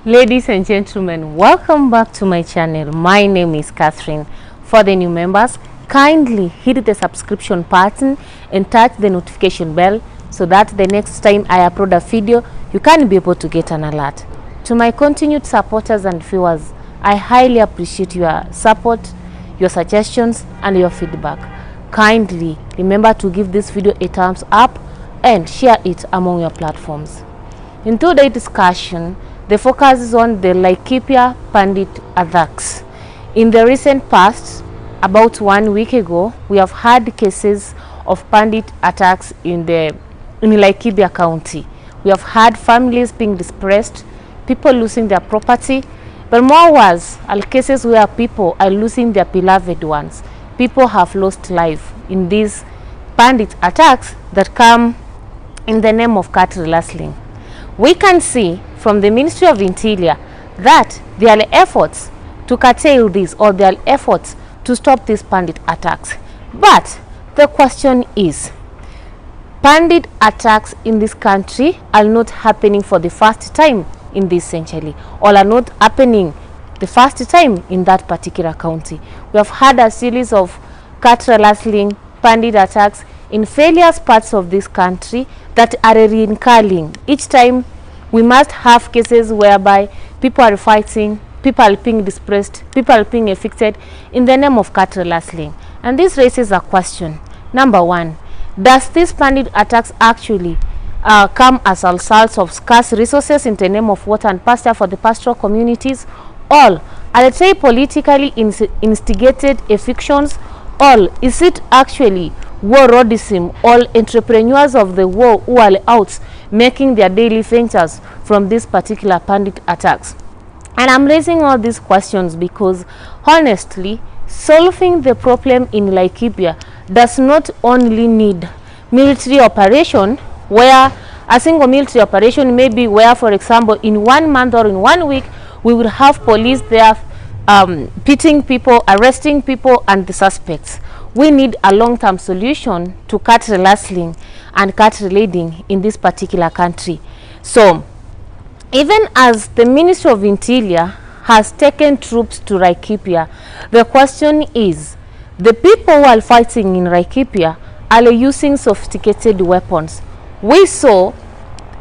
Ladies and gentlemen, welcome back to my channel. My name is Catherine. For the new members, kindly hit the subscription button and touch the notification bell so that the next time I upload a video, you can be able to get an alert. To my continued supporters and viewers, I highly appreciate your support, your suggestions and your feedback. Kindly remember to give this video a thumbs up and share it among your platforms. In today's discussion, the focus is on the Laikipia Bandit attacks. In the recent past, about 1 week ago, we have had cases of bandit attacks in Laikipia County. We have had families being displaced, people losing their property, but more worse are cases where people are losing their beloved ones. People have lost life in these bandit attacks that come in the name of cattle rustling. We can see from the Ministry of Interior that there are efforts to curtail this, or there are efforts to stop these bandit attacks. But the question is, bandit attacks in this country are not happening for the first time in this century, or are not happening the first time in that particular county. We have had a series of cattle rustling, bandit attacks in various parts of this country that are recurring. Each time we must have cases whereby people are fighting, people are being displaced, people are being evicted in the name of cattle rustling. And this raises a question. Number one, does these bandit attacks actually come as a result of scarce resources in the name of water and pasture for the pastoral communities? Or are they politically instigated evictions? Or is it actually warlordism, all entrepreneurs of the war who are out making their daily ventures from these particular bandit attacks? And I'm raising all these questions because honestly, solving the problem in Laikipia does not only need military operation, where a single military operation may be where, for example, in 1 month or in 1 week we will have police there beating people, arresting people and the suspects. We need a long-term solution to cattle rustling and cattle raiding in this particular country. So even as the Ministry of Interior has taken troops to Laikipia, the question is, the people who are fighting in Laikipia are using sophisticated weapons. We saw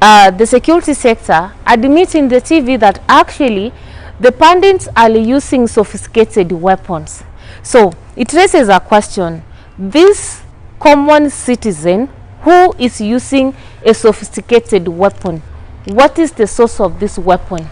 the security sector admit in the TV that actually the bandits are using sophisticated weapons. So it raises a question. This common citizen who is using a sophisticated weapon, what is the source of this weapon?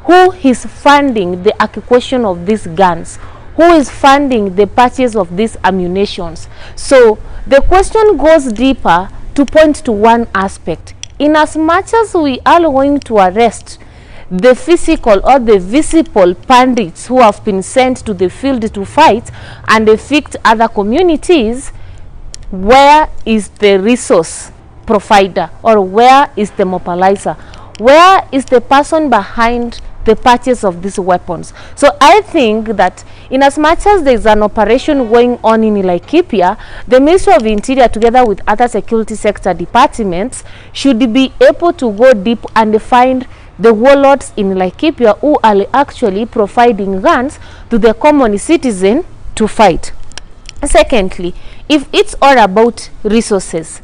Who is funding the acquisition of these guns? Who is funding the purchase of these ammunitions? So the question goes deeper to point to one aspect. In as much as we are going to arrest the physical or the visible bandits who have been sent to the field to fight and evict other communities, where is the resource provider, or where is the mobilizer? Where is the person behind the purchase of these weapons? So I think that in as much as there is an operation going on in Laikipia, the Ministry of Interior together with other security sector departments should be able to go deep and find the warlords in Laikipia who are actually providing guns to the common citizen to fight. Secondly, if it's all about resources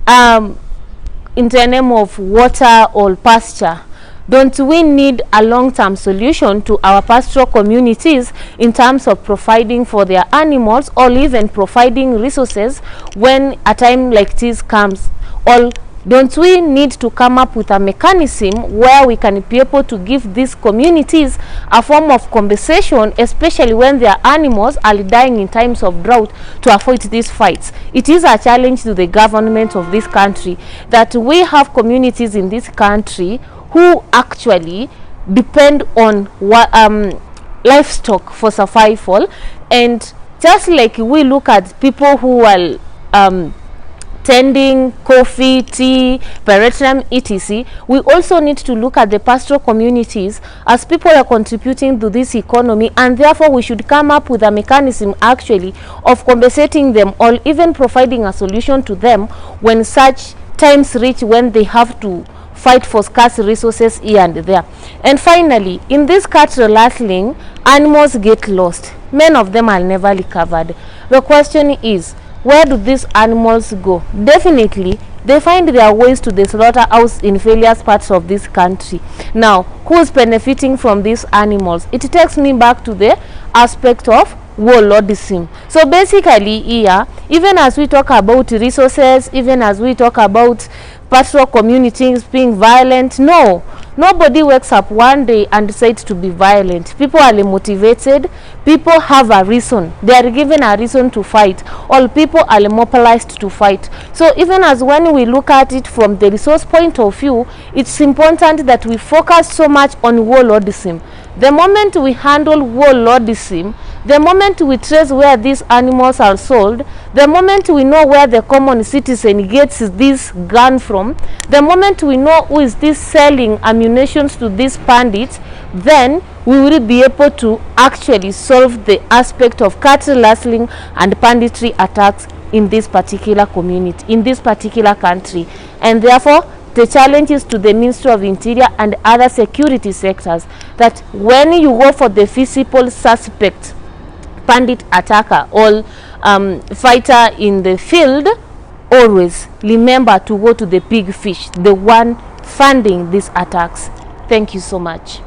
in the name of water or pasture, don't we need a long-term solution to our pastoral communities in terms of providing for their animals, or even providing resources when a time like this comes? Or don't we need to come up with a mechanism where we can be able to give these communities a form of compensation, especially when their animals are dying in times of drought, to avoid these fights? It is a challenge to the government of this country that we have communities in this country who actually depend on livestock for survival. And just like we look at people who are tending coffee, tea, petroleum, etc., we also need to look at the pastoral communities as people are contributing to this economy, and therefore we should come up with a mechanism actually of compensating them, or even providing a solution to them when such times reach when they have to fight for scarce resources here and there. And finally, in this cattle rustling, animals get lost. Many of them are never recovered. The question is, where do these animals go? Definitely, they find their ways to the slaughterhouse in various parts of this country. Now, who is benefiting from these animals? It takes me back to the aspect of warlordism. So basically here, even as we talk about resources, even as we talk about pastoral communities being violent, nobody wakes up one day and decides to be violent. People are motivated, people have a reason, they are given a reason to fight. All people are mobilized to fight. So even as when we look at it from the resource point of view, it's important that we focus so much on warlordism. The moment we handle warlordism, the moment we trace where these animals are sold, the moment we know where the common citizen gets this gun from, the moment we know who is this selling ammunition to these bandits, then we will be able to actually solve the aspect of cattle rustling and banditry attacks in this particular community, in this particular country. And therefore, the challenge is to the Ministry of Interior and other security sectors that when you go for the visible suspect, bandit attacker or fighter in the field, always remember to go to the big fish, the one funding these attacks. Thank you so much.